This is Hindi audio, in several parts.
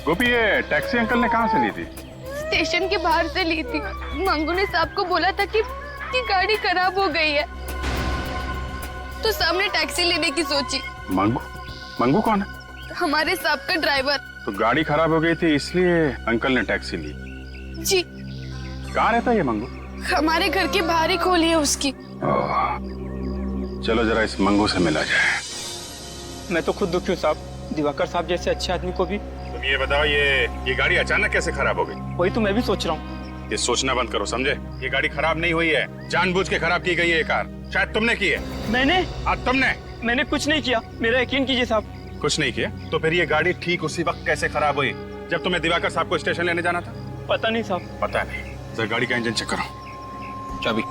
गोपी, ये टैक्सी अंकल ने कहाँ से ली थी? स्टेशन के बाहर से ली थी। मंगू ने साहब को बोला था कि गाड़ी खराब हो गई है, तो साहब ने टैक्सी लेने की सोची। मंगू? मंगू कौन है? हमारे साहब का ड्राइवर। तो गाड़ी खराब हो गई थी इसलिए अंकल ने टैक्सी ली? जी। कहाँ रहता है ये मंगू? हमारे घर के बाहर ही खोली है उसकी। चलो जरा इस मंगू से मिला जाए। मैं तो खुद दुखी हूँ साहब, दिवाकर साहब जैसे अच्छे आदमी को भी। तुम ये बताओ, ये गाड़ी अचानक कैसे खराब हो गई? वही तो मैं भी सोच रहा हूँ। ये सोचना बंद करो, समझे? ये गाड़ी खराब नहीं हुई है, जानबूझ के खराब की गई है ये कार। शायद तुमने की है। मैंने? मैंने कुछ नहीं किया, मेरा यकीन कीजिए साहब। कुछ नहीं किया? तो फिर ये गाड़ी ठीक उसी वक्त कैसे खराब हुई जब तुम्हें दिवाकर साहब को स्टेशन लेने जाना था? पता नहीं साहब। पता नहीं? जरा गाड़ी का इंजन चेक करो। चाबी।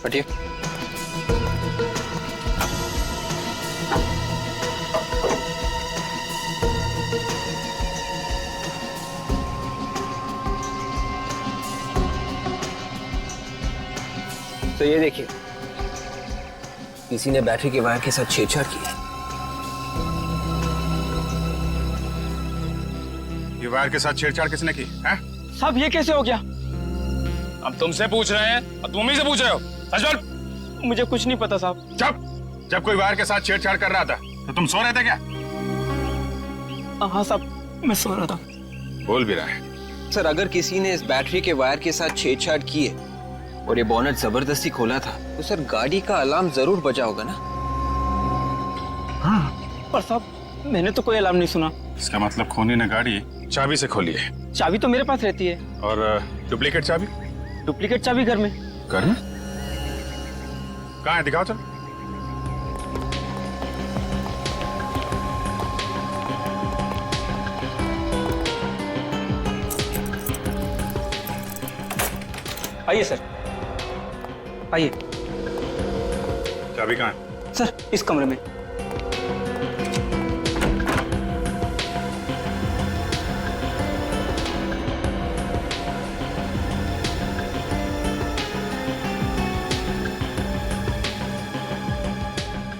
हटिए। तो ये देखिए, किसी ने बैटरी के वायर के साथ छेड़छाड़ की है। ये वायर के साथ छेड़छाड़ किसने की है? साहब ये कैसे हो गया? हम तुमसे पूछ रहे हैं और तुम ही से पूछ रहे हो। सच बोल। मुझे कुछ नहीं पता साहब। चुप। जब कोई वायर के साथ छेड़छाड़ कर रहा था तो तुम सो रहे थे क्या? हाँ साहब, मैं सो रहा था। बोल भी रहा है। सर, अगर किसी ने इस बैटरी के वायर के साथ छेड़छाड़ की है और ये बोनट जबरदस्ती खोला था, तो सर गाड़ी का अलार्म जरूर बजा होगा ना? हाँ। पर साहब मैंने तो कोई अलार्म नहीं सुना। इसका मतलब खूनी ने गाड़ी चाबी से खोली है। चाबी तो मेरे पास रहती है। और डुप्लीकेट चाबी? डुप्लीकेट चाबी घर में। घर में? कहाँ है? दिखाओ चलो। आइए सर, आइए। चाबी कहाँ है? सर इस कमरे में।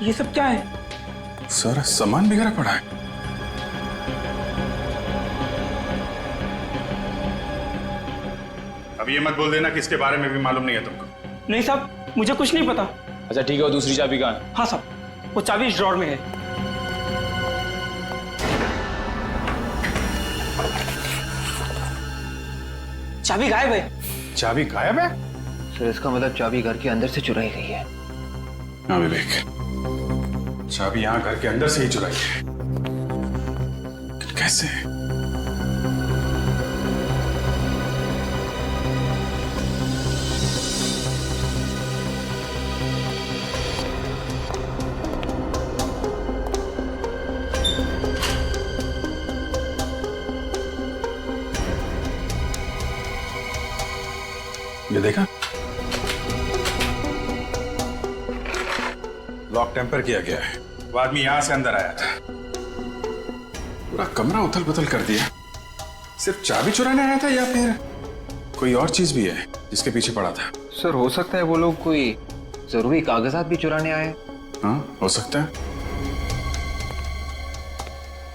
ये सब क्या है? सारा सामान बिगड़ा पड़ा है। अब ये मत बोल देना कि इसके बारे में भी मालूम नहीं है तुमको। नहीं साहब, मुझे कुछ नहीं पता। अच्छा ठीक है, वो दूसरी चाबी कहाँ है? हाँ साहब, वो चाबी इस ड्रॉर में है। चाबी गायब है। चाबी गायब है? सर इसका मतलब चाबी घर के अंदर से चुराई गई है। हाँ विवेक, चाबी यहाँ घर के अंदर से ही चुराई है। कैसे? ये देखा? लॉक टेम्पर किया गया है। वो आदमी यहां से अंदर आया था, पूरा कमरा उथल पुथल कर दिया। सिर्फ चाबी चुराने आया था या फिर कोई और चीज भी है जिसके पीछे पड़ा था? सर हो सकता है वो लोग कोई जरूरी कागजात भी चुराने आए। हाँ हो सकता है,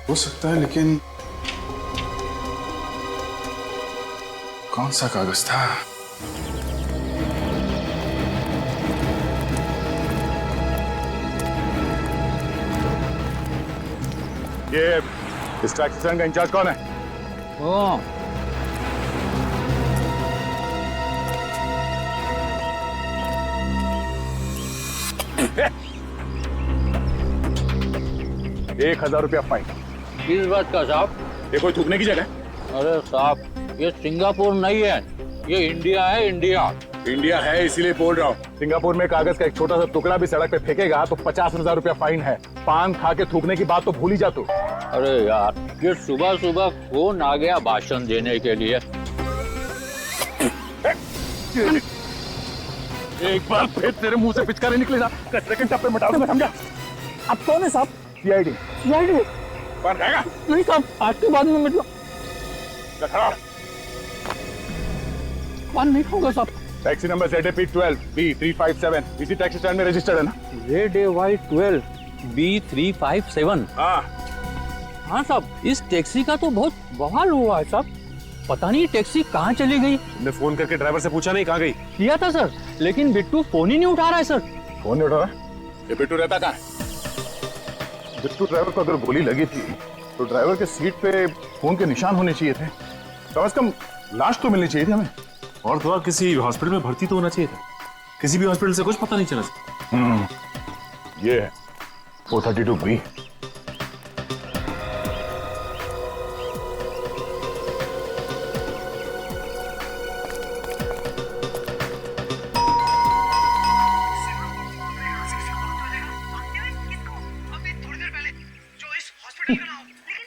हो सकता है, लेकिन कौन सा कागज था? ये इस टैक्सी का इंचार्ज कौन है? ₹1000 फाइन। किस बात का साहब? ये कोई थूकने की जगह? अरे साहब, ये सिंगापुर नहीं है, ये इंडिया है। इंडिया इंडिया है इसीलिए बोल रहा हूँ। सिंगापुर में कागज का एक छोटा सा टुकड़ा भी सड़क पे फेंकेगा तो ₹50,000 फाइन है। पान खा के थूकने की बात तो भूल ही जा तू। अरे यार, ये सुबह सुबह फोन आ गया भाषण देने के लिए। एक बार फिर तेरे मुंह से पिचकारे निकले ना, कचरे के टप्पे मटा दूंगा, समझा? आप कौन है साहब? सीआईडी। सीआईडी? कौन रहेगा? नहीं साहब, आज के बाद में मतलब। खड़ा। पान नहीं होगा साहब। टैक्सी नंबर ZAP12 B357 इसी टैक्सी स्टैंड में रजिस्टर्ड है ना? ZAY12 B357। हाँ हाँ साहब, इस टैक्सी का तो बहुत बवाल हुआ है साहब। पता नहीं टैक्सी कहाँ चली गई। तुमने फोन करके ड्राइवर से पूछा नहीं कहाँ गई? किया था सर, लेकिन बिट्टू फोन ही नहीं उठा रहा है सर। फोन नहीं उठा रहा? ये बिट्टू रहता कहाँ है? बिट्टू ड्राइवर को अगर गोली लगी थी तो ड्राइवर के सीट पे खून के निशान होने चाहिए थे। कम से कम लाश तो मिलनी चाहिए थी हमें। और थोड़ा किसी हॉस्पिटल में भर्ती तो होना चाहिए था। किसी भी हॉस्पिटल से कुछ पता नहीं चला। ये है 432B।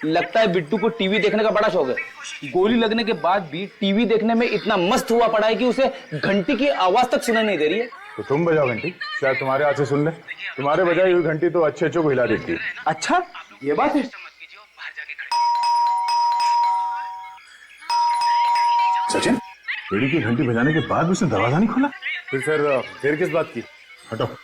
लगता है बिट्टू को टीवी देखने का बड़ा शौक है। गोली लगने के बाद भी टीवी देखने में इतना मस्त हुआ पड़ा है कि उसे घंटी की आवाज तक सुनाई नहीं दे रही है। तो तुम बजाओ घंटी, शायद तुम्हारे हाथ से सुन ले। तुम्हारे बजाई हुई घंटी तो अच्छे को हिला देती है। अच्छा, ये बात है। सचिन, बेड़ी की घंटी बजाने के बाद भी उसने दरवाजा नहीं खोला? फिर किस बात की? हटो।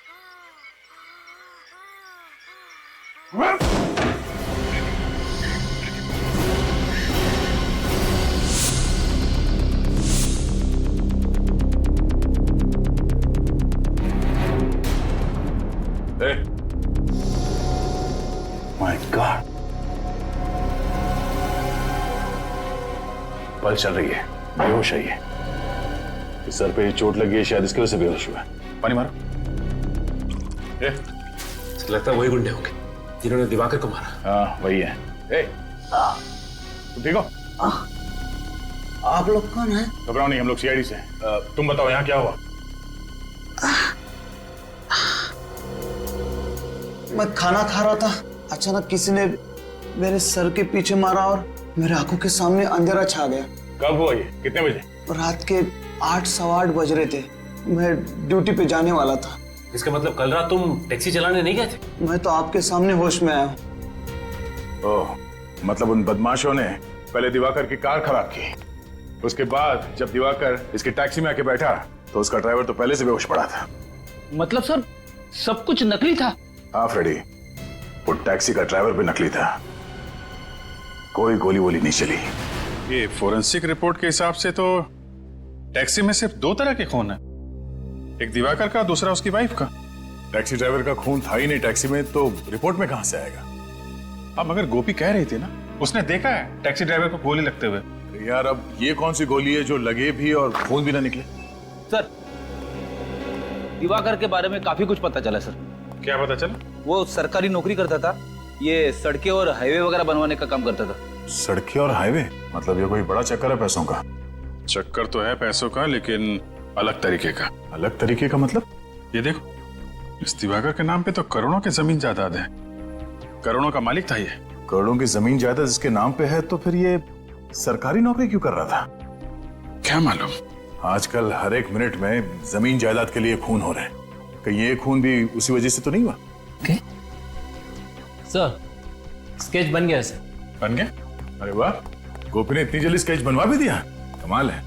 माय गॉड, पल चल रही है, बेहोश है ये। इस सर पे चोट लगी है, शायद इसकी वजह से बेहोश हुआ है। पानी मारो। लगता है वही गुंडे होंगे जिन्होंने दिवाकर को मारा। हाँ वही है। तुम ठीक हो? आप लोग कौन हैं? घबराओ नहीं, हम लोग CID से हैं। तुम बताओ यहाँ क्या हुआ? मैं खाना खा रहा था, अचानक किसी ने मेरे सर के पीछे मारा और मेरे आंखों के सामने अंधेरा छा गया। कब हुआ ये? कितने बजे? रात के 8 सवा 8 बज रहे थे। मैं ड्यूटी पे जाने वाला था। इसका मतलब कल रात तुम टैक्सी चलाने नहीं गए थे? मैं तो आपके सामने होश में आया हूँ। ओह, मतलब उन बदमाशों ने पहले दिवाकर की कार खराब की, उसके बाद जब दिवाकर इसकी टैक्सी में आके बैठा तो उसका ड्राइवर तो पहले से बेहोश पड़ा था। मतलब सर, सब कुछ नकली था? हाँ फ्रेडी, वो टैक्सी का ड्राइवर भी नकली था। कोई गोली वोली नहीं चली। ये फोरेंसिक रिपोर्ट के हिसाब से तो टैक्सी में सिर्फ 2 तरह के खून है, एक दिवाकर का, दूसरा उसकी वाइफ का। टैक्सी ड्राइवर का खून था ही नहीं टैक्सी में, तो रिपोर्ट में कहां से आएगा? अब मगर गोपी कह रही थी ना, उसने देखा है टैक्सी ड्राइवर को गोली लगते हुए। यार अब ये कौन सी गोली है जो लगे भी और खून भी ना निकले? सर, दिवाकर के बारे में काफी कुछ पता चला सर। क्या पता चला? वो सरकारी नौकरी करता था, ये सड़कें और हाईवे वगैरह बनवाने का काम करता था। सड़कें और हाईवे? मतलब ये कोई बड़ा चक्कर है पैसों का? चक्कर तो है पैसों का, लेकिन अलग तरीके का। अलग तरीके का मतलब? ये देखो, इस दिवाकर के नाम पे तो करोड़ों की जमीन जायदाद है, करोड़ों का मालिक था ये। करोड़ों की जमीन जायदाद इसके नाम पे है, तो फिर ये सरकारी नौकरी क्यों कर रहा था? क्या मालूम। आजकल हर एक मिनट में जमीन जायदाद के लिए खून हो रहे हैं। कहीं ये खून भी उसी वजह से तो नहीं हुआ? सर, स्केच बन गया सर। बन गया? अरे वाह, गोपी ने इतनी जल्दी स्केच बनवा भी दिया, कमाल है।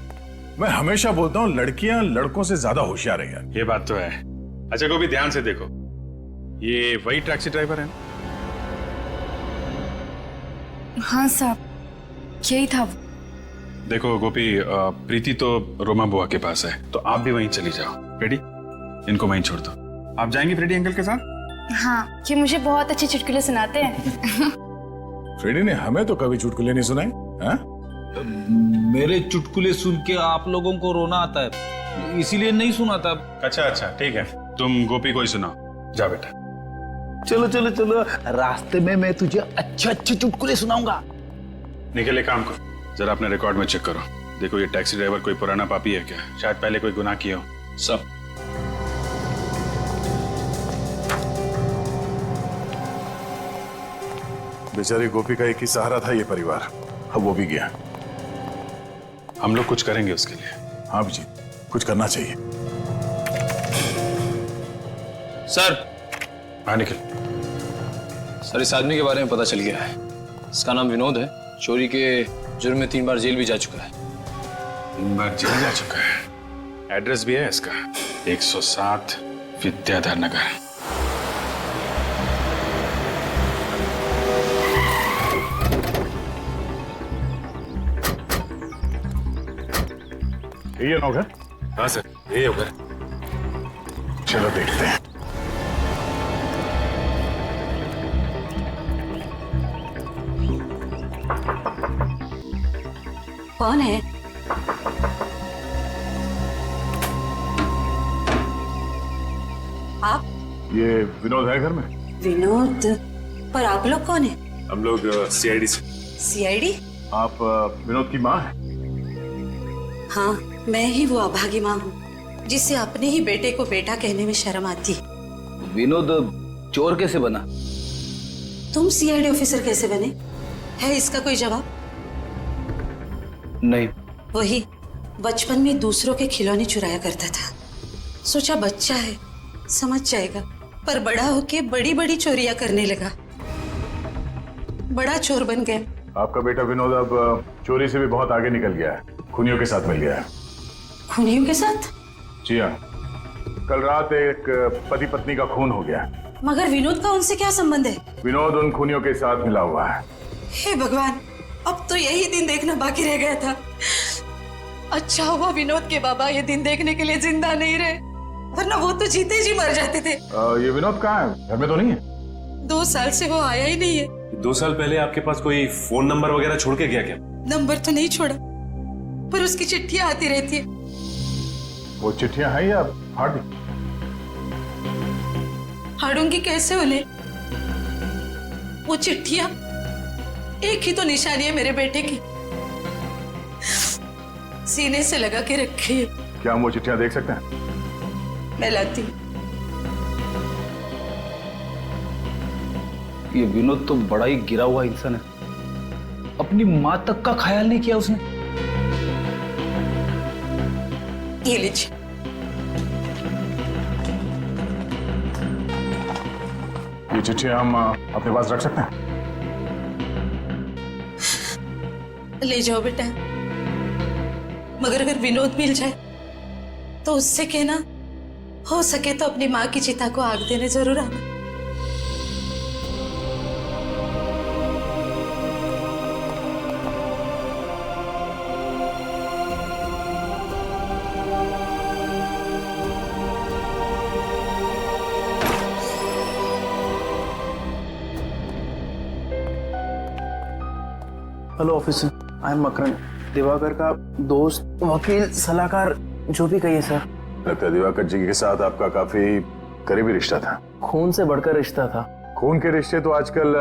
मैं हमेशा बोलता हूँ लड़कियां लड़कों से ज्यादा होशियार है यार। ये बात तो है। अच्छा गोपी, ध्यान से देखो, ये वही टैक्सी ड्राइवर है ना? हाँ साहब, यही था वो। देखो गोपी, प्रीति तो रोमा बुआ के पास है, तो आप भी वहीं चली जाओ। फ्रेडी, इनको वहीं छोड़ दो। आप जाएंगे फ्रेडी अंकल के साथ? हाँ, ये मुझे बहुत अच्छे चुटकुले सुनाते हैं। फ्रेडी ने हमें तो कभी चुटकुले नहीं सुनाए। हाँ? मेरे चुटकुले सुन के आप लोगों को रोना आता है, इसीलिए नहीं सुनाता। अच्छा अच्छा, ठीक है, तुम गोपी को ही सुनाओ। जा बेटा। चलो चलो चलो, रास्ते में मैं तुझे अच्छे अच्छे चुटकुले सुनाऊंगा। निकले काम को, जरा अपने रिकॉर्ड में चेक करो। देखो ये टैक्सी ड्राइवर कोई पुराना पापी है क्या? शायद पहले कोई गुनाह किया हो। सब बेचारी गोपी का एक ही सहारा था ये परिवार, अब वो भी गया। हम लोग कुछ करेंगे उसके लिए। हाँ जी, कुछ करना चाहिए। सर। हाँ निकल। सर, इस आदमी के बारे में पता चल गया है। इसका नाम विनोद है, चोरी के जुर्म में 3 बार जेल भी जा चुका है। 3 बार जेल जा चुका है? एड्रेस भी है इसका, 107 विद्याधर नगर। ये नौकर? हाँ सर, ये होगा। चलो देखते हैं। कौन है? आप? ये विनोद है घर में? विनोद? पर आप लोग कौन है? हम लोग सीआईडी से। सीआईडी? आप विनोद की माँ हैं? हाँ, मैं ही वो अभागी माँ हूँ जिसे अपने ही बेटे को बेटा कहने में शर्म आती। विनोद चोर कैसे बना? तुम सीआईडी ऑफिसर कैसे बने? है इसका कोई जवाब? नहीं। वही बचपन में दूसरों के खिलौने चुराया करता था। सोचा बच्चा है, समझ जाएगा, पर बड़ा होके बड़ी बड़ी चोरियां करने लगा। बड़ा चोर बन गया। आपका बेटा विनोद अब चोरी से भी बहुत आगे निकल गया है, खूनियों के साथ मिल गया है। खूनियों के साथ? जी हाँ, कल रात एक पति पत्नी का खून हो गया। मगर विनोद का उनसे क्या संबंध है? विनोद उन खूनियों के साथ मिला हुआ है। हे भगवान, अब तो यही दिन देखना बाकी रह गया था। अच्छा हुआ विनोद के बाबा ये दिन देखने के लिए जिंदा नहीं रहे, वरना वो तो जीते जी मर जाते थे। ये विनोद कहाँ है? घर में तो नहीं है? 2 साल से वो आया ही नहीं है। 2 साल पहले आपके पास कोई फोन नंबर वगैरह छोड़ के गया क्या? नंबर तो नहीं छोड़ा, पर उसकी चिट्ठियां आती रहती है। वो चिट्ठियां हैं या फाड़ दी? फाड़ूंगी कैसे उन्हें? वो चिट्ठियां एक ही तो निशानी है मेरे बेटे की, सीने से लगा के रखी है। क्या हम वो चिट्ठियां देख सकते हैं? मैं लाती हूँ। ये विनोद तो बड़ा ही गिरा हुआ इंसान है, अपनी माँ तक का ख्याल नहीं किया उसने। ये लीजिए। ये चिट्ठियां हम अपने पास रख सकते हैं? ले जाओ बेटा, मगर अगर विनोद मिल जाए तो उससे कहना हो सके तो अपनी माँ की चिता को आग देने जरूर आना। Hello officer, I am Makaran, Diwakar का दोस्त, वकील, सलाहकार, जो भी कहिए सर। लगता है दिवाकर जी के साथ आपका काफी करीबी रिश्ता था। खून से बढ़कर रिश्ता था। खून के रिश्ते तो आजकल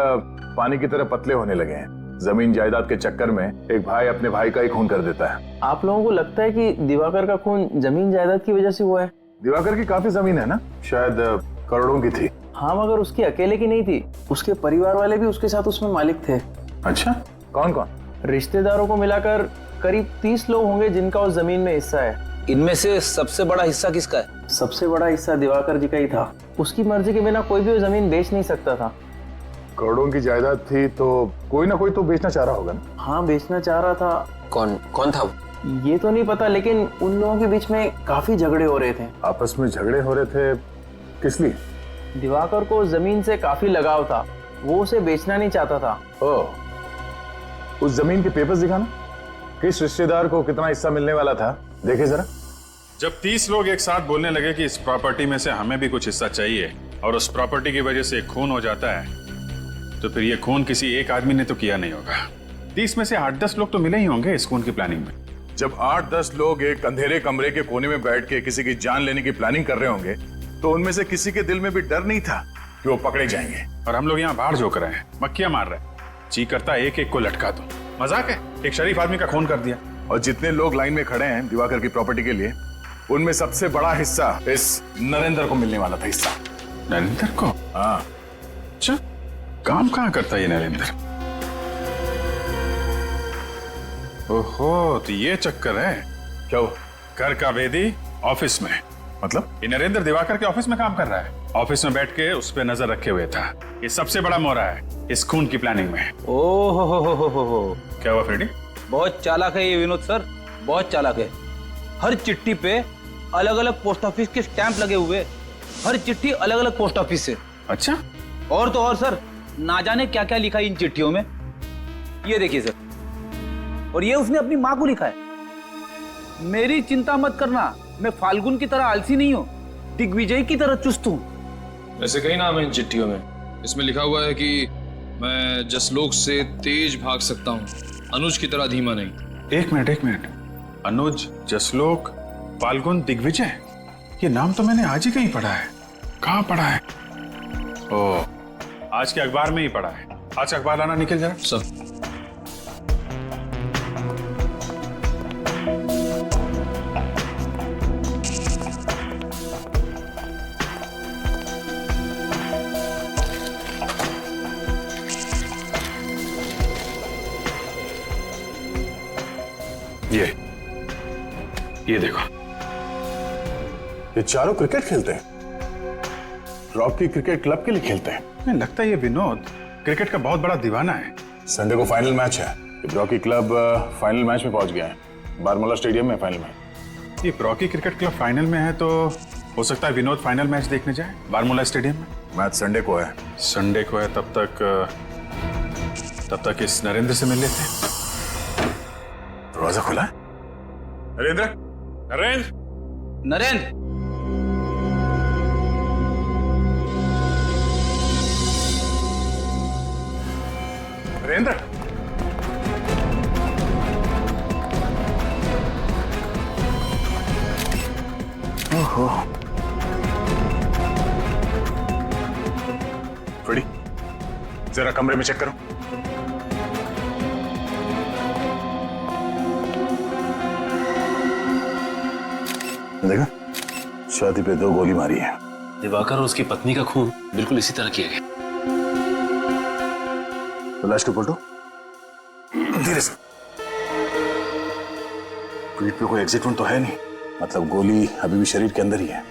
पानी की तरह पतले होने लगे हैं। जमीन जायदाद के चक्कर में एक भाई अपने भाई का ही खून कर देता है। आप लोगों को लगता है कि दिवाकर का खून जमीन जायदाद की वजह से हुआ है? दिवाकर की काफी जमीन है ना, शायद करोड़ों की थी। हाँ, मगर उसकी अकेले की नहीं थी, उसके परिवार वाले भी उसके साथ उसमें मालिक थे। अच्छा, कौन कौन? रिश्तेदारों को मिलाकर करीब 30 लोग होंगे जिनका उस जमीन में हिस्सा है। इनमें से सबसे बड़ा हिस्सा किसका है? सबसे बड़ा हिस्सा दिवाकर जी का ही था। उसकी मर्जी के बिना कोई भी वो जमीन बेच नहीं सकता था। करोड़ों की जायदाद थी तो कोई ना कोई तो बेचना चाह रहा होगा ना? हाँ, बेचना चाह रहा था। कौन था वो? ये तो नहीं पता, लेकिन उन लोगों के बीच में काफी झगड़े हो रहे थे। आपस में झगड़े हो रहे थे, किस लिए? दिवाकर को जमीन से काफी लगाव था, वो उसे बेचना नहीं चाहता था। ओह, उस जमीन के पेपर्स दिखाना, किस रिश्तेदार को कितना हिस्सा मिलने वाला था, देखे जरा। जब 30 लोग एक साथ बोलने लगे कि इस प्रॉपर्टी में से हमें भी कुछ हिस्सा चाहिए और उस प्रॉपर्टी की वजह से खून हो जाता है, तो फिर ये खून किसी एक आदमी ने तो किया नहीं होगा। 30 में से 8-10 लोग तो मिले ही होंगे इस खून की प्लानिंग में। जब 8-10 लोग एक अंधेरे कमरे के कोने में बैठ के किसी की जान लेने की प्लानिंग कर रहे होंगे, तो उनमें से किसी के दिल में भी डर नहीं था कि वो पकड़े जाएंगे। और हम लोग यहाँ बाहर झोंक रहे हैं, मक्खियां मार रहे हैं। जी करता एक एक को लटका दो। मजाक है, एक शरीफ आदमी का खून कर दिया। और जितने लोग लाइन में खड़े हैं दिवाकर की प्रॉपर्टी के लिए, उनमें सबसे बड़ा हिस्सा इस नरेंद्र को मिलने वाला था। हिस्सा नरेंद्र को? हाँ। अच्छा, काम कहाँ करता है ये नरेंद्र? ओहो, तो ये चक्कर है। क्या हुआ? घर का वेदी ऑफिस में, मतलब ये नरेंद्र दिवाकर के ऑफिस में काम कर रहा है। ऑफिस में बैठ के उस पे नजर रखे हुए था। ये सबसे बड़ा मोहरा है इस खून की प्लानिंग में। ओहो, क्या हुआ फ्रेडी? बहुत चालाक है ये विनोद सर, बहुत चालाक है। हर चिट्ठी पे अलग अलग पोस्ट ऑफिस के स्टैंप लगे हुए, हर चिट्ठी अलग अलग पोस्ट ऑफिस से। अच्छा, और तो और सर, ना जाने क्या क्या लिखा है इन चिट्ठियों में। ये देखिए सर, और ये उसने अपनी माँ को लिखा है। मेरी चिंता मत करना, मैं फाल्गुन की तरह आलसी नहीं हूँ, दिग्विजय की तरह चुस्त हूँ। वैसे कई नाम है इन चिट्ठियों में। इसमें लिखा हुआ है कि मैं जसलोक से तेज भाग सकता हूँ, अनुज की तरह धीमा नहीं। एक मिनट, अनुज, जसलोक, फाल्गुन, दिग्विजय, ये नाम तो मैंने आज ही कहीं पढ़ा है। कहाँ पढ़ा है? ओ, आज के अखबार में ही पढ़ा है। आज का अखबार लाना, निकल जरा। सब ये देखो, ये चारों क्रिकेट खेलते हैं, रॉकी क्रिकेट क्लब के लिए खेलते हैं। मुझे लगता है ये विनोद क्रिकेट का बहुत बड़ा दीवाना है। संडे को फाइनल मैच है, रॉकी क्लब फाइनल मैच में पहुंच गया है, बारमूला स्टेडियम में फाइनल मैच। ये रॉकी क्रिकेट क्लब फाइनल में है तो हो सकता है विनोद फाइनल मैच देखने जाए बारमूला स्टेडियम में। मैच संडे को है। संडे को है, तब तक इस नरेंद्र से मिल लेते हैं। दरवाजा खुला है। नरेंद्र, नरेंद्र, नरेंद्र, ओहो, फ्रेडी, जरा कमरे में चेक करो। देखा, छाती पे 2 गोली मारी है। दिवाकर और उसकी पत्नी का खून बिल्कुल इसी तरह किया गया। तो लाश को पलटो धीरे से। पीठ पे कोई एग्जिट वुंड तो है नहीं, मतलब गोली अभी भी शरीर के अंदर ही है।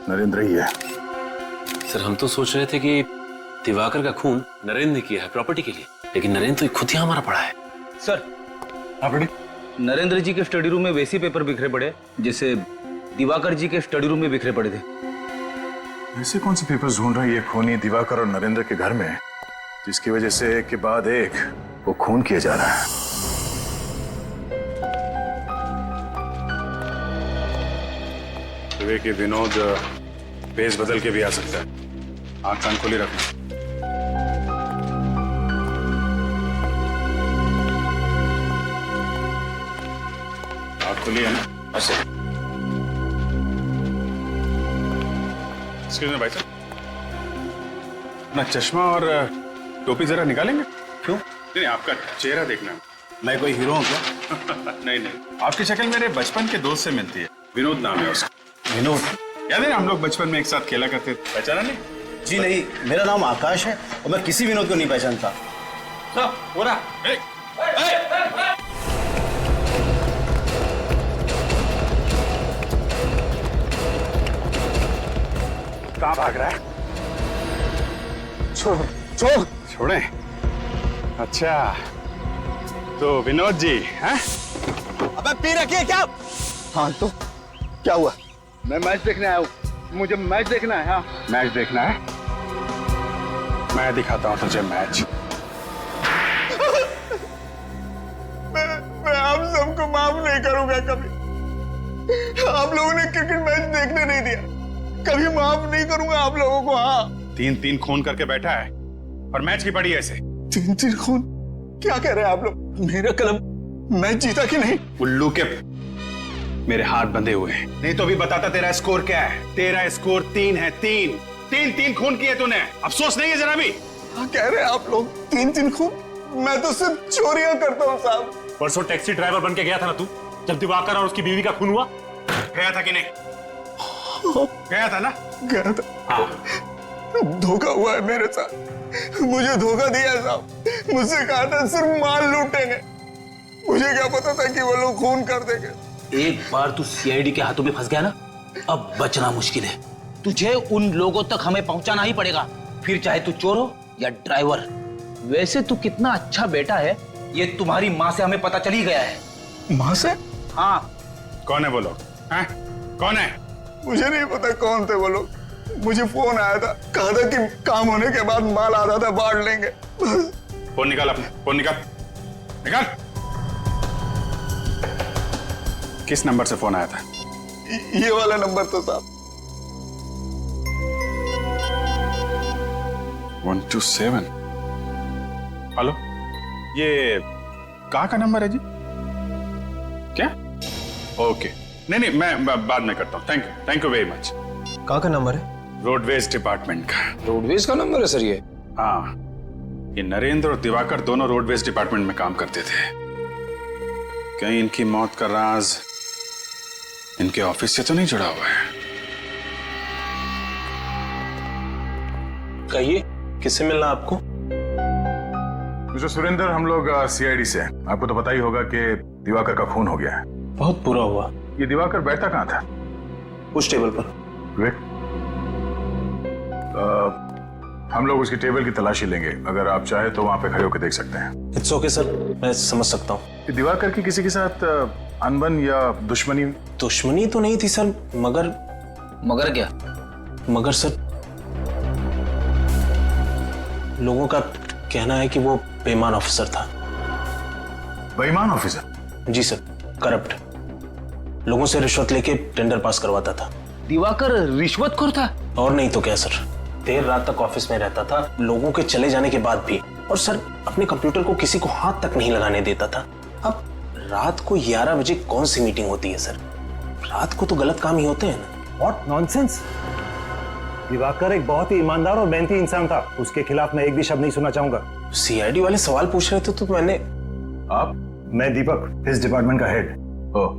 नरेंद्र ही है। सर, हम तो सोच रहे थे कि दिवाकर का खून नरेंद्र ने किया है प्रॉपर्टी के लिए, लेकिन नरेंद्र तो खुद ही हमारा पड़ा है। सर, नरेंद्र जी के स्टडी रूम में वैसे पेपर बिखरे पड़े जैसे दिवाकर जी के स्टडी रूम में बिखरे पड़े थे। ऐसे कौन से पेपर्स ढूंढ रही है खूनी दिवाकर और नरेंद्र के घर में, जिसकी वजह से एक के बाद एक वो खून किया जा रहा है? सुबह के विनोद पेस बदल के भी आ सकता है, आंख कान खोली रखना। आंख खुली है ना? अच्छा, एक्सक्यूज मी भाई साहब, अपना चश्मा और टोपी जरा निकालेंगे? क्यों? नहीं, आपका चेहरा देखना। मैं कोई हीरो हूँ क्या? नहीं, आपकी शक्ल मेरे बचपन के दोस्त से मिलती है, विनोद नाम है उसका। विनोद? याद है ना, हम लोग बचपन में एक साथ खेला करते थे, पहचाना नहीं? जी नहीं, मेरा नाम आकाश है और मैं किसी विनोद को नहीं पहचानता। कहाँ भाग रहा है? छोड़े। अच्छा, तो विनोद जी हैं? अबे पी रखिए क्या? हाँ तो क्या हुआ? मैं मैच देखने आया हूँ, मुझे मैच देखना है। हाँ, मैच देखना है? मैं दिखाता हूँ तुझे मैच। मैं आप सबको माफ नहीं करूंगा कभी। आप लोगों ने क्रिकेट मैच देखने नहीं दिया, कभी माफ नहीं करूंगा आप लोगों को। हाँ, 3-3 खून करके बैठा है और मैच की पड़ी ऐसे। 3-3 खून? क्या कह रहे हैं आप लोग? मेरा कलम मैच जीता कि नहीं? उल्लू के मेरे हाथ बंधे हुए हैं, नहीं तो भी बताता तेरा स्कोर क्या है। तेरा स्कोर 3 है। 3 खून किए तूने, अफसोस नहीं है जरा भी? क्या कह रहे हैं आप लोग? 3-3 खून? मैं तो सिर्फ चोरियां करता हूँ साहब। परसों टैक्सी ड्राइवर बन के गया था ना तू, जब दिवाकर और उसकी बीवी का खून हुआ? गया था कि नहीं? गया था ना? गया था। हाँ। धोखा हुआ है मेरे साथ, मुझे धोखा दिया साहब। मुझसे कहा था सिर्फ माल लूटेंगे, मुझे क्या पता था कि वो लोग खून कर देंगे। एक बार तू सीआईडी के हाथों में फंस गया ना, अब बचना मुश्किल है। तुझे उन लोगों तक हमें पहुंचाना ही पड़ेगा, फिर चाहे तू चोर हो या ड्राइवर, वैसे तू कितना अच्छा बेटा है ये तुम्हारी माँ से हमें पता चल ही गया है। माँ से? हाँ। कौन है वो लोग? हैं? कौन है? मुझे नहीं पता कौन थे वो लोग। मुझे फोन आया था, कहा था कि काम होने के बाद माल आ रहा था, बांट लेंगे। फोन निकाल अपने, फोन निकाल, निकाल। किस नंबर से फोन आया था? ये वाला नंबर तो साहब। 127। हेलो, ये कहाँ का नंबर है जी? क्या? ओके, नहीं मैं बाद में करता हूँ। Thank you very much. कहाँ का नंबर है? रोडवेज डिपार्टमेंट का। रोडवेज का नंबर है सर ये? हाँ, ये नरेंद्र और दिवाकर दोनों रोडवेज डिपार्टमेंट में काम करते थे। कहीं इनकी मौत का राज इनके ऑफिस से तो नहीं जुड़ा हुआ है? कहिए, किससे मिलना आपको? मिस्टर सुरेंद्र, हम लोग सीआईडी से हैं। आपको तो पता ही होगा कि दिवाकर का खून हो गया है। बहुत बुरा हुआ। ये दिवाकर बैठता कहाँ था? उस टेबल पर। विवेक, हम लोग उसकी टेबल की तलाशी लेंगे। अगर आप चाहे तो वहां पे खड़े होकर देख सकते हैं। इट्स ओके सर, मैं समझ सकता हूँ। दिवाकर की किसी के साथ अनबन या दुश्मनी? दुश्मनी तो नहीं थी सर, मगर क्या? मगर सर, लोगों का कहना है कि वो बेईमान ऑफिसर था। बेईमान ऑफिसर? जी सर, करप्ट, लोगों से रिश्वत लेके टेंडर पास करवाता था। दिवाकर रिश्वतखोर था? और नहीं तो क्या सर, देर रात तक ऑफिस में रहता था, लोगों के चले जाने के बाद भी। और सर, अपने कंप्यूटर को किसी को हाथ तक नहीं लगाने देता था। अब रात को 11 बजे कौन सी मीटिंग होती है सर? रात को तो गलत काम ही होते हैं ना। What nonsense! दिवाकर एक बहुत ही ईमानदार और मेहनती इंसान था। उसके खिलाफ मैं एक भी शब्द नहीं सुनना चाहूंगा। सीआईडी वाले सवाल पूछ रहे थे तो मैंने। आप? मैं दीपक, इस डिपार्टमेंट का हेड। ओह,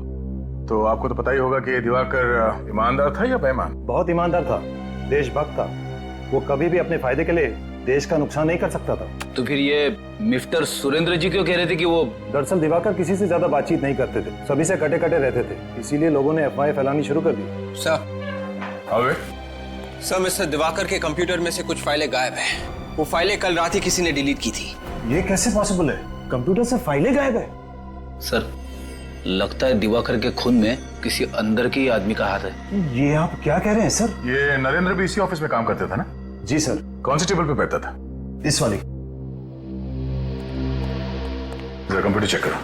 तो आपको तो पता ही होगा कि दिवाकर ईमानदार था या बेईमान? बहुत ईमानदार था, देशभक्त था। वो कभी भी अपने फायदे के लिए देश का नुकसान नहीं कर सकता था। तो फिर ये मिस्टर सुरेंद्र जी क्यों कह रहे थे कि वो? दरअसल दिवाकर किसी से ज्यादा बातचीत नहीं करते थे, सभी से कटे कटे रहते थे। इसीलिए लोगों ने अफवाहें फैलानी शुरू कर दी। सर, मिस्टर दिवाकर के कंप्यूटर में से कुछ फाइलें गायब हैं। वो फाइलें कल रात ही किसी ने डिलीट की थी। ये कैसे पॉसिबल है? कंप्यूटर से फाइलें गायब है? सर, लगता है दिवाकर के खून में किसी अंदर के आदमी का हाथ है। ये आप क्या कह रहे हैं सर? ये नरेंद्र भी इसी ऑफिस में काम करता था ना? जी सर। कौन सी टेबल पे बैठता था? इस वाली। जरा कंप्यूटर चेक करो।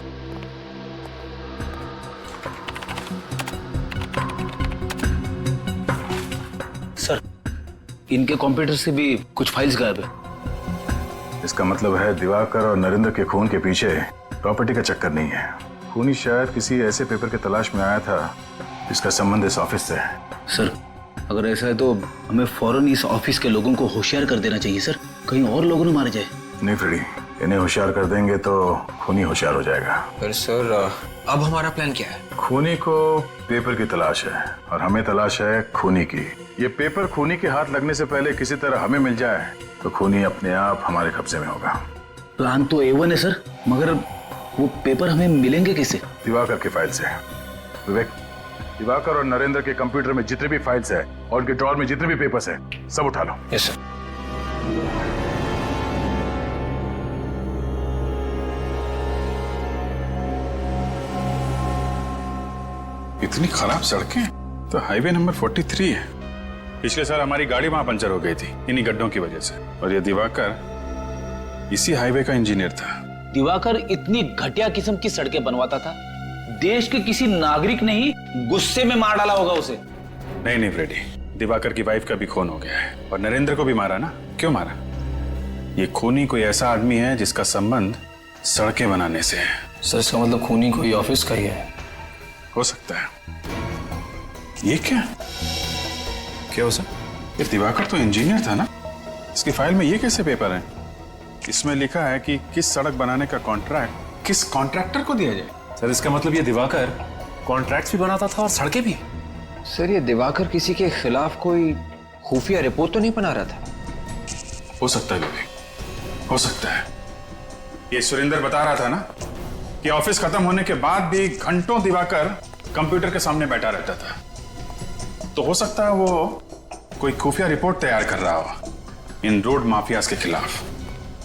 सर, इनके कंप्यूटर से भी कुछ फाइल्स गायब है। इसका मतलब है दिवाकर और नरेंद्र के खून के पीछे प्रॉपर्टी का चक्कर नहीं है। खूनी शायद किसी ऐसे पेपर की तलाश में आया था जिसका संबंध इस ऑफिस से है। सर, अगर ऐसा है तो हमें फौरन इस ऑफिस के लोगों को होशियार कर देना चाहिए सर, कहीं और लोगों ने मारे जाए। नहीं फ्रेडी, इन्हें होशियार कर देंगे तो खूनी होशियार हो जाएगा। पर सर, अब हमारा प्लान क्या है? खूनी को पेपर की तलाश है और हमें तलाश है खूनी की। ये पेपर खूनी के हाथ लगने से पहले किसी तरह हमें मिल जाए तो खूनी अपने आप हमारे कब्जे में होगा। प्लान तो A1 है सर, मगर वो पेपर हमें मिलेंगे कैसे? दिवाकर की फाइल से। विवेक, दिवाकर और नरेंद्र के कंप्यूटर में जितने भी फाइल्स है और उनके ड्रॉर में जितने भी पेपर्स है, सब उठा लो। Yes sir. इतनी खराब सड़कें तो हाईवे नंबर 43 है। पिछले साल हमारी गाड़ी वहां पंचर हो गई थी इन्हीं गड्ढों की वजह से। और ये दिवाकर इसी हाईवे का इंजीनियर था। दिवाकर इतनी घटिया किस्म की सड़कें बनवाता था, देश के किसी नागरिक ने ही गुस्से में मार डाला होगा उसे। नहीं फ्रेडी, दिवाकर की वाइफ का भी खून हो गया है और नरेंद्र को भी मारा ना। क्यों मारा? ये खूनी कोई ऐसा आदमी है जिसका संबंध सड़कें बनाने से है। सर, इसका मतलब खूनी कोई ऑफिस का ही है। हो सकता है। ये क्या हो सर? ये दिवाकर तो इंजीनियर था ना, इसकी फाइल में ये कैसे पेपर है? इसमें लिखा है कि किस सड़क बनाने का कॉन्ट्रैक्ट किस कॉन्ट्रैक्टर को दिया जाए। सर, इसका मतलब ये दिवाकर कॉन्ट्रैक्ट्स भी बनाता था और सड़कें भी। सर, ये दिवाकर किसी के खिलाफ कोई खुफिया रिपोर्ट तो नहीं बना रहा था? हो सकता है विवेक, हो सकता है। ये सुरेंद्र बता रहा था ना कि ऑफिस खत्म होने के बाद भी घंटों दिवाकर कंप्यूटर के सामने बैठा रहता था। तो हो सकता है वो कोई खुफिया रिपोर्ट तैयार कर रहा हो इन रोड माफियाज के खिलाफ,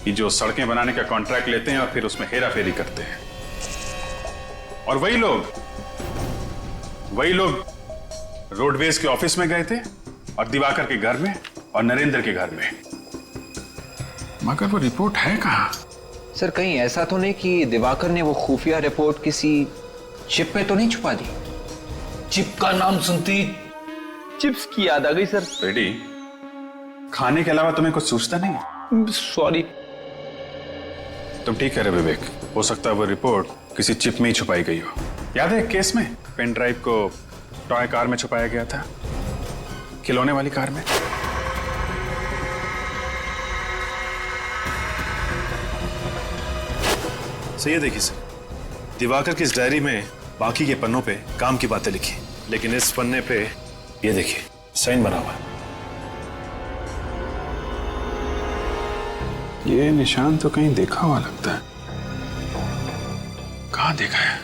ये जो सड़कें बनाने का कॉन्ट्रैक्ट लेते हैं और फिर उसमें हेरा फेरी करते हैं। और वही लोग रोडवेज के ऑफिस में गए थे और दिवाकर के घर में और नरेंद्र के घर में। मगर वो रिपोर्ट है कहां? सर कहीं ऐसा तो नहीं कि दिवाकर ने वो खुफिया रिपोर्ट किसी चिप में तो नहीं छुपा दी? चिप का नाम सुनती चिप्स की याद आ गई सर। रेडी, खाने के अलावा तुम्हें कुछ सोचता नहीं? सॉरी। तुम ठीक कह रहे विवेक, हो सकता है वो रिपोर्ट किसी चिप में ही छुपाई गई हो। याद है केस में पेन ड्राइव को टॉय कार में छुपाया गया था, खिलौने वाली कार में। सही है, देखिए सर, दिवाकर की इस डायरी में बाकी के पन्नों पे काम की बातें लिखी, लेकिन इस पन्ने पे ये देखिए साइन बना हुआ है। ये निशान तो कहीं देखा हुआ लगता है। कहां देखा है?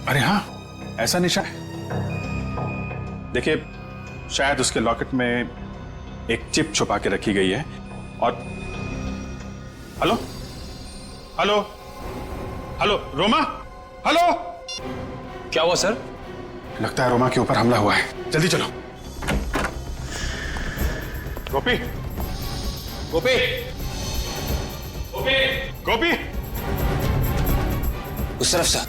अरे हाँ, ऐसा निशान है। देखिए, शायद उसके लॉकेट में एक चिप छुपा के रखी गई है। और hello hello hello, Roma, hello. क्या हुआ सर? लगता है रोमा के ऊपर हमला हुआ है, जल्दी चलो। गोपी, गोपी, गोपी, गोपी, उस तरफ से।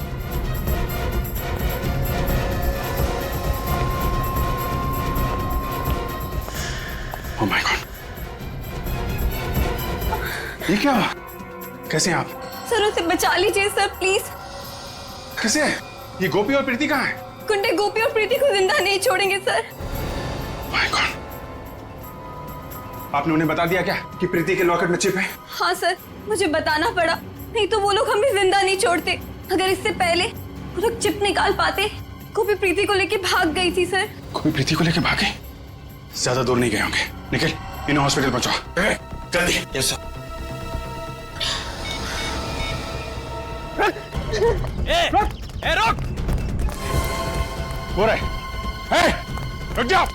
ओह माय गॉड, ये क्या हुआ? कैसे आप? सर उसे बचा लीजिए सर, प्लीज। कैसे? ये गोपी और प्रीति कहाँ है? गुंडे गोपी और प्रीति को जिंदा नहीं छोड़ेंगे सर। माय गॉड, आपने उन्हें बता दिया क्या कि प्रीति के लॉकेट में चिप है? हाँ सर, मुझे बताना पड़ा, नहीं तो वो लोग हमें जिंदा नहीं छोड़ते। अगर इससे पहले वो लोग चिप निकाल पाते, गोपी प्रीति को लेके भाग गई थी सर। गोपी प्रीति को लेके भागे? ज्यादा दूर नहीं गए होंगे। निखिल, इन्हें हॉस्पिटल पहुंचाओ जल्दी। Yes sir. रुक! हो रहा है, रुक जाओ।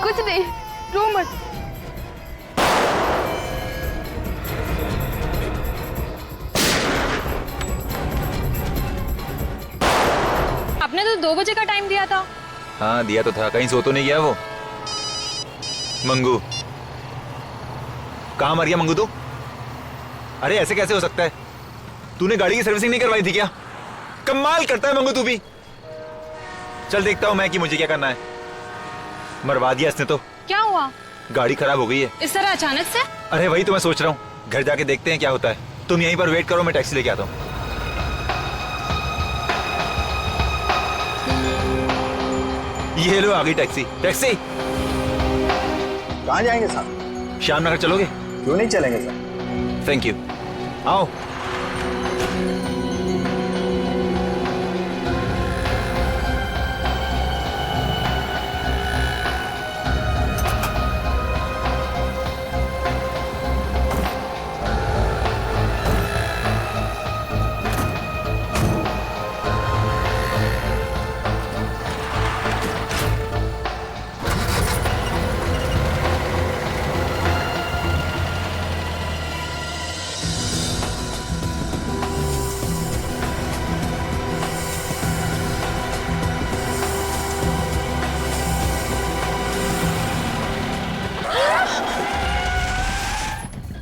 कुछ नहीं, रो मत। आपने तो 2 बजे का टाइम दिया था। हाँ दिया तो था, कहीं सो तो नहीं गया वो मंगू? कहाँ मर गया मंगू तू? अरे ऐसे कैसे हो सकता है? तूने गाड़ी की सर्विसिंग नहीं करवाई थी क्या? कमाल करता है मंगू तू भी। चल देखता हूँ मैं कि मुझे क्या करना है। मरवा दिया इसने तो। क्या हुआ? गाड़ी खराब हो गई है। इस तरह अचानक से? अरे वही तो मैं सोच रहा हूँ, घर जाके देखते हैं क्या होता है। तुम यहीं पर वेट करो, मैं टैक्सी लेके आता हूँ। ये लो आ गई टैक्सी। टैक्सी कहाँ जाएंगे साहब? श्याम नगर चलोगे? क्यों नहीं चलेंगे सर। थैंक यू, आओ।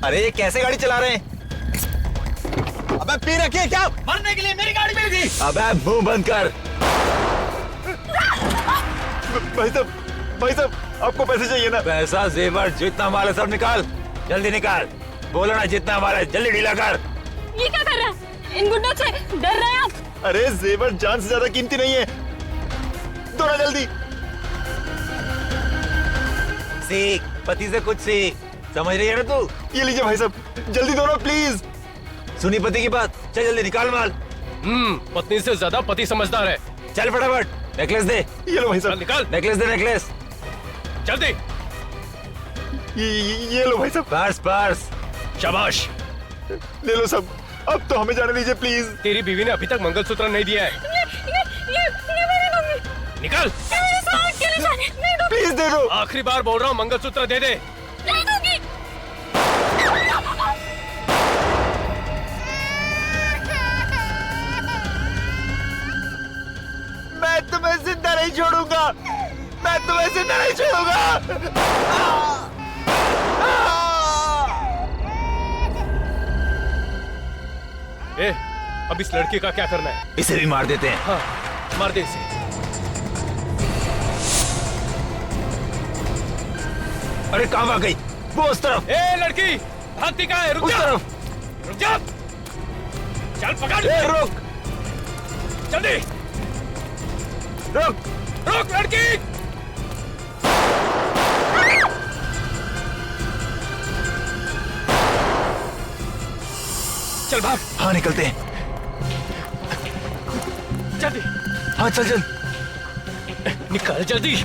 अरे ये कैसे गाड़ी चला रहे हैं? अबे पी रखी है क्या? मरने के लिए मेरी गाड़ी मिली थी। अबे मुंह बंद कर। भाई साहब आपको पैसे चाहिए ना? पैसा, जेवर, जितना माल है सब निकाल, जल्दी निकाल। बोलो ना जितना माल है, जल्दी ढीला कर। ये क्या कर रहा है? इन गुंडों से डर रहे हैं आप? अरे जेवर जान से ज्यादा कीमती नहीं है। जल्दी। सीख, पति से कुछ सीख, समझ रही है ना तू? ये लीजिए भाई साहब, जल्दी दो ना प्लीज। सुनी पति की बात, चल जल्दी निकाल माल। पत्नी से ज्यादा पति समझदार है। चल फटाफट, नेकलेस दे। ये लो भाई साहब, निकाल। नेकलेस दे, नेकलेस। जल्दी। ये लो भाई साहब, पर्स पर्स। शाबाश। ले लो सब, अब तो हमें जाने दीजिए प्लीज। तेरी बीवी ने अभी तक मंगलसूत्र नहीं दिया है। ये मेरे दूंगी। निकाल। प्लीज दे दो। आखिरी बार बोल रहा हूँ, मंगलसूत्र दे दे। नहीं दूंगी। मैं तुम्हें जिंदा नहीं छोड़ूंगा, मैं तुम्हें जिंदा नहीं छोड़ूंगा। ए, अब इस लड़के का क्या करना है? इसे भी मार देते हैं। हाँ, मार दे इसे। अरे कहाँ भाग गई? वो उस तरफ। ए लड़की, भागती कहाँ है? रुक जा। उस तरफ। रुक जा। चल पकड़। ए रुक। जल्दी। रुक। रुक लड़की। चल भाग। हाँ निकलते हैं। जल्दी। हाँ चल चल। निकाल जल्दी।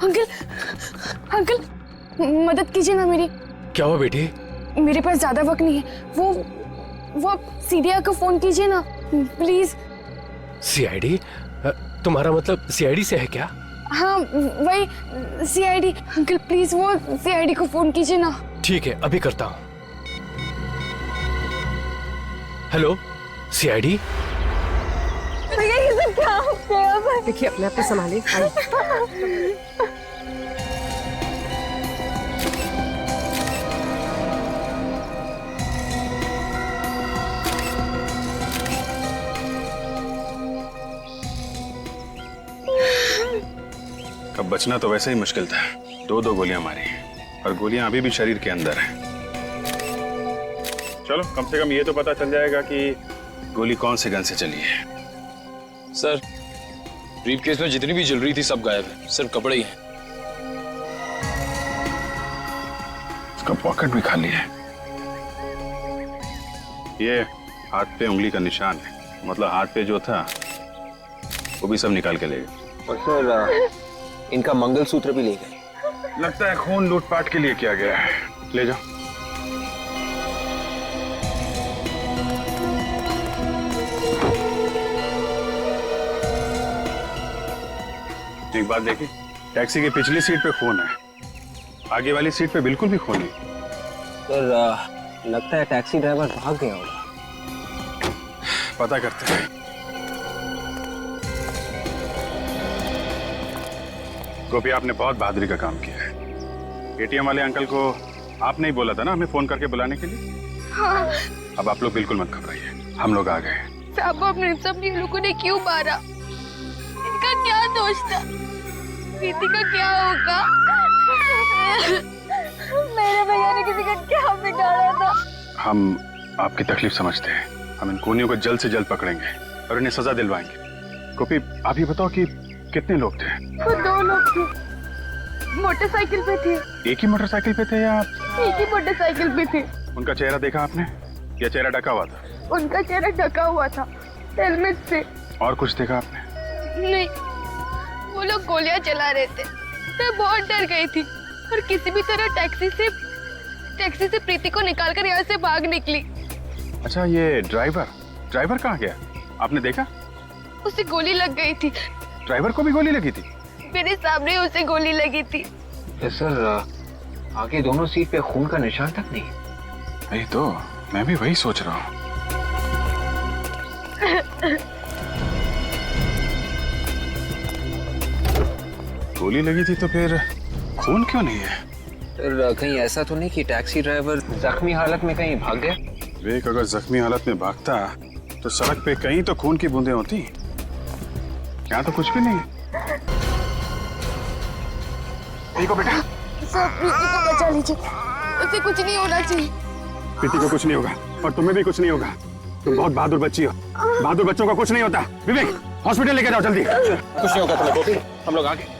अंकल, अंकल, मदद कीजिए ना मेरी। क्या हुआ बेटी? मेरे पास ज्यादा वक्त नहीं है। वो आप सीडीआर को फोन कीजिए ना प्लीज। सीआईडी? तुम्हारा मतलब सीआईडी से है क्या? हाँ वही सीआईडी। अंकल प्लीज वो सीआईडी को फोन कीजिए ना। ठीक है, अभी करता हूँ। Hello CID. भैया ये सब क्या हो गया? देखिए अपने आप को संभालिए। कब बचना तो वैसे ही मुश्किल था। दो गोलियां मारी और गोलियां अभी भी शरीर के अंदर है। चलो कम से कम ये तो पता चल जाएगा कि गोली कौन से गन से चली है। सर, ब्रीफकेस में जितनी भी ज्वेलरी थी सब गायब है, सिर्फ कपड़े ही हैं। उसका पॉकेट भी खाली है। ये हाथ पे उंगली का निशान है, मतलब हाथ पे जो था वो भी सब निकाल के ले गए। और सर इनका मंगलसूत्र भी ले गए। लगता है खून लूटपाट के लिए किया गया है। ले जाओ। एक बात देखिए, टैक्सी की पिछली सीट पे खून है, आगे वाली सीट पे बिल्कुल भी खून नहीं। सर लगता है टैक्सी ड्राइवर भाग गया होगा। पता करते हैं। गोपी, आपने बहुत बहादुरी का काम किया है। एटीएम वाले अंकल को आपने ही बोला था ना हमें फोन करके बुलाने के लिए। हाँ। अब आप लोग बिल्कुल मत घबराइए, हम लोग आ गए। साहब अपने सब लोगों ने क्यों मारा? इनका क्या दोष था? प्रीति का क्या होगा? मेरे भैया ने किसी का क्या बिगाड़ा था? हम आपकी तकलीफ समझते हैं। हम इन खूनियों को जल्द से जल्द पकड़ेंगे और इन्हें सजा दिलवाएंगे। गोपी, आप ये बताओ कि कितने लोग थे? वो 2 लोग थे, मोटरसाइकिल पे थे। एक ही मोटरसाइकिल पे थे या? एक ही मोटरसाइकिल पे थे। उनका चेहरा देखा आपने या चेहरा ढका हुआ था? उनका चेहरा ढका हुआ था, हेलमेट से। और कुछ देखा आपने? नहीं, वो लोग गोलियां चला रहे थे। मैं बहुत डर गई थी और किसी भी तरह टैक्सी से प्रीति को निकालकर यहाँ से भाग निकली। अच्छा, ये ड्राइवर कहाँ गया? आपने देखा? उसे गोली लग गई थी। ड्राइवर को भी गोली लगी थी? मेरे सामने उसे गोली लगी थी। सर आगे दोनों सीट पे खून का निशान तक नहीं। वही तो मैं भी वही सोच रहा हूँ। गोली लगी थी तो फिर खून क्यों नहीं है? फिर कहीं ऐसा तो नहीं कि टैक्सी ड्राइवर जख्मी हालत में कहीं भाग गया? विवेक, अगर जख्मी हालत में भागता तो सड़क पे कहीं तो खून की बूंदें होती। यहाँ तो कुछ भी नहीं। प्रीति को बचा लीजिए, उसे कुछ नहीं होना चाहिए। प्रीति को कुछ नहीं होगा और तुम्हें भी कुछ नहीं होगा। तुम बहुत बहादुर बच्ची हो। बहादुर बच्चों को कुछ नहीं होता। विवेक, हॉस्पिटल लेके जाओ जल्दी। कुछ नहीं होगा तुम्हें गोपी, हम लोग आगे।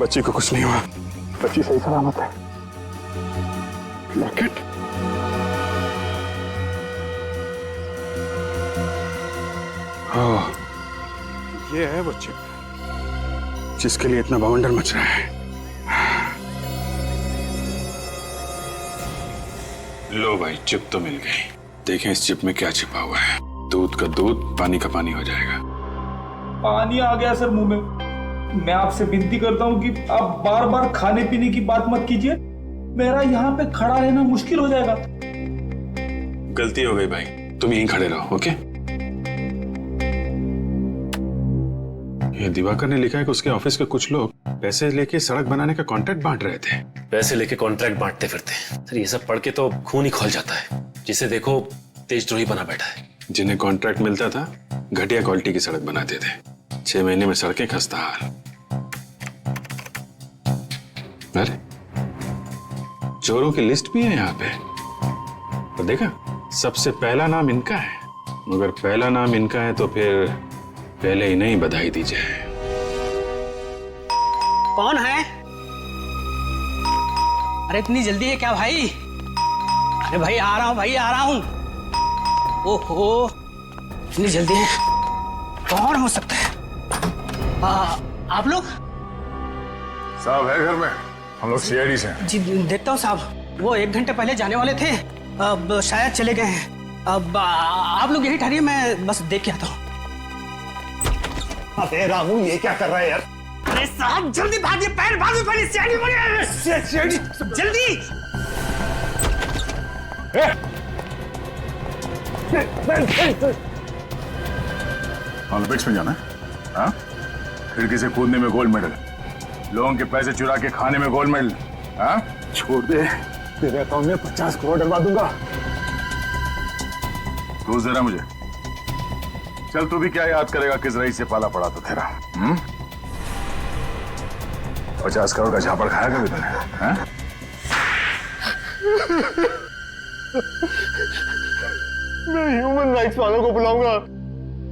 बच्ची को कुछ नहीं हुआ, बच्ची सही सलामत है। लॉकेट, ये है वो चिप जिसके लिए इतना बवंडर मच रहा है। लो भाई, चिप तो मिल गई। देखें इस चिप में क्या छिपा हुआ है। दूध का दूध, पानी का पानी हो जाएगा। पानी आ गया सर मुंह में। मैं आपसे विनती करता हूँ कि आप बार बार खाने पीने की बात मत कीजिए। मेरा यहाँ पे खड़ा रहना मुश्किल हो जाएगा। गलती हो गई भाई, तुम यहीं खड़े रहो। ओके? ये दिवाकर ने लिखा है कि उसके ऑफिस के कुछ लोग पैसे लेके सड़क बनाने का कॉन्ट्रैक्ट बांट रहे थे। पैसे लेके कॉन्ट्रैक्ट बांटते फिरते। सर ये सब पढ़ के तो खून ही खौल जाता है। जिसे देखो तेजद्रोही बना बैठा है। जिन्हें कॉन्ट्रैक्ट मिलता था घटिया क्वालिटी की सड़क बनाते थे। 6 महीने में सड़कें खस्ता हाल। अरे चोरों की लिस्ट भी है यहाँ पे। तो देखा, सबसे पहला नाम इनका है। मगर पहला नाम इनका है तो फिर पहले ही नहीं बधाई दी जाए। कौन है? अरे इतनी जल्दी है क्या भाई? अरे भाई आ रहा हूँ, भाई आ रहा हूँ। ओहो, इतनी जल्दी है? कौन हो सकता है? आप लोग? साहब है घर में, हम लोग सीआईडी से हैं। जी देखता हूँ साहब, वो 1 घंटे पहले जाने वाले थे, अब शायद चले गए हैं। अब आप लोग यही ठहरिए, मैं बस देख के आता हूँ। अबे रामू, ये क्या कर रहा है यार? अरे साहब जल्दी भागिए, पैर भागिए, पहले सीआईडी जल्दी। ओलंपिक्स में जाना है? हाँ? खिड़की से कूदने में गोल्ड मेडल, लोगों के पैसे चुरा के खाने में गोल्ड मेडल। हाँ? छोड़ दे, तेरे अकाउंट में 50 करोड़ डलवा दूंगा। रोज दे रहा मुझे। चल तू भी क्या याद करेगा किस रईस से पाला पड़ा तो तेरा। 50 करोड़ का झापड़ खाया कभी तूने? हाँ? मैं ह्यूमन राइट्स वालों को बुलाऊंगा।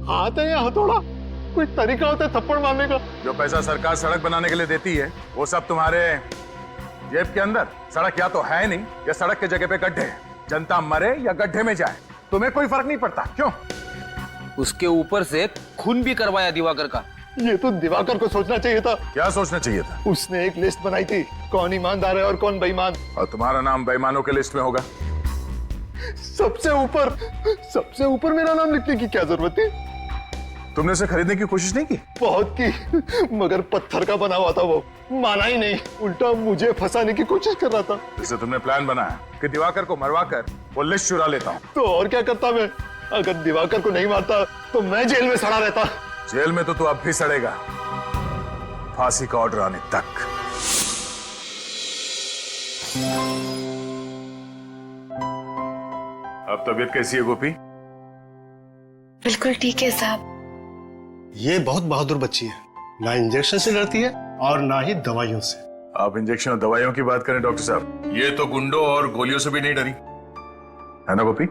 हाथ है या हथौड़ा? कोई तरीका होता है थप्पड़ मारने का? जो पैसा सरकार सड़क बनाने के लिए देती है वो सब तुम्हारे जेब के अंदर। सड़क या तो है नहीं या सड़क के जगह पे गड्ढे। जनता मरे या गड्ढे में जाए, तुम्हें कोई फर्क नहीं पड़ता। क्यों? उसके ऊपर से खून भी करवाया दिवाकर का। ये तो दिवाकर को सोचना चाहिए था। क्या सोचना चाहिए था? उसने एक लिस्ट बनाई थी, कौन ईमानदार है और कौन बेईमान। और तुम्हारा नाम बेईमानों के लिस्ट में होगा। सबसे ऊपर मेरा नाम लिखने की क्या जरूरत थी? तुमने उसे खरीदने की कोशिश नहीं की? बहुत की, मगर पत्थर का बना हुआ था वो, माना ही नहीं, उल्टा मुझे फंसाने की कोशिश कर रहा था। इससे तुमने प्लान बनाया कि दिवाकर को मरवाकर वो लिस्ट चुरा लेता हूँ। तो और क्या करता मैं? अगर दिवाकर को नहीं मारता तो मैं जेल में सड़ा रहता। जेल में तो तू अब भी सड़ेगा, फांसी का ऑर्डर आने तक। अब तबीयत कैसी है गोपी? बिल्कुल ठीक है साहब। ये बहुत बहादुर बच्ची है, ना इंजेक्शन से डरती है और ना ही दवाइयों से। आप इंजेक्शन और दवाइयों की बात करें डॉक्टर साहब, ये तो गुंडों और गोलियों से भी नहीं डरी, है ना गोपी?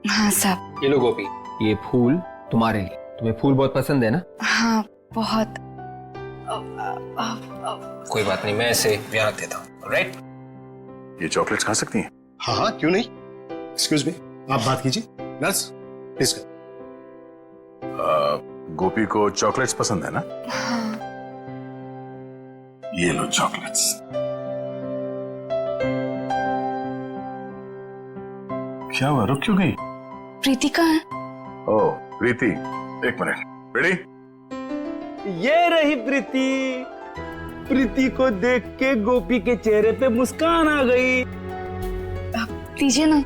हाँ साहब। ये लो गोपी, ये फूल तुम्हारे लिए। तुम्हें फूल बहुत पसंद है ना? हाँ बहुत। कोई बात नहीं, मैं इसे यहाँ रख देता हूँ। राइट? ये चॉकलेट्स खा सकती हैं? हाँ हाँ, क्यों नहीं। एक्सक्यूज मी, आप बात कीजिए। नर्स प्लीज कर। गोपी को चॉकलेट्स पसंद है ना? हाँ। ये लो चॉकलेट्स। क्या हुआ, रुक क्यों गई? प्रीति कहाँ है? ओह प्रीति, एक मिनट। रेडी? ये रही प्रीति। प्रीति को देख के गोपी के चेहरे पे मुस्कान आ गई। लीजिए ना।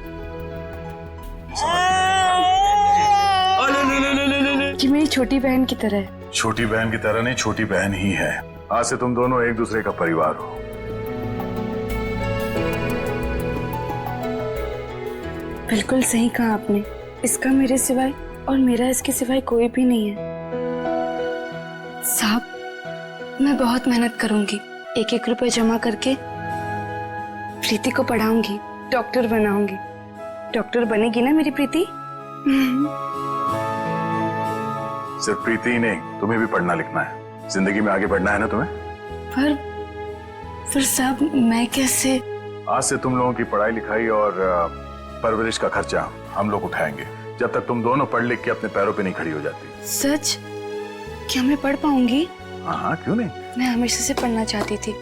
ये मेरी छोटी बहन की तरह है। छोटी बहन की तरह नहीं, छोटी बहन ही है। आज से तुम दोनों एक दूसरे का परिवार हो। बिल्कुल सही कहा आपने। इसका मेरे सिवाय और मेरा इसके सिवाय कोई भी नहीं है। साहब, मैं बहुत मेहनत करूंगी, एक एक रुपए जमा करके प्रीति को पढ़ाऊंगी, डॉक्टर बनाऊंगी। डॉक्टर बनेगी ना मेरी प्रीति? सिर्फ प्रीति ही नहीं, तुम्हें भी पढ़ना लिखना है, जिंदगी में आगे बढ़ना है ना तुम्हें। पर साहब, मैं कैसे? आज से तुम लोगों की पढ़ाई लिखाई और परवरिश का खर्चा हम लोग उठाएंगे, जब तक तुम दोनों पढ़ लिख के अपने पैरों पे नहीं खड़ी हो जाती। सच? क्या मैं पढ़ पाऊंगी? हाँ, क्यों नहीं। मैं हमेशा से पढ़ना चाहती थी।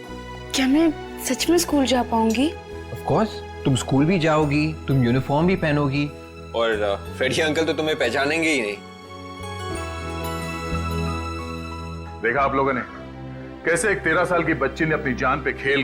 क्या मैं सच में स्कूल जा पाऊंगी? ऑफ कोर्स, तुम स्कूल भी जाओगी, तुम यूनिफॉर्म भी पहनोगी, और फ्रेडी अंकल तो तुम्हें पहचानेंगे ही नहीं। देखा आप लोगों ने कैसे एक 13 साल की बच्ची ने अपनी जान पे खेल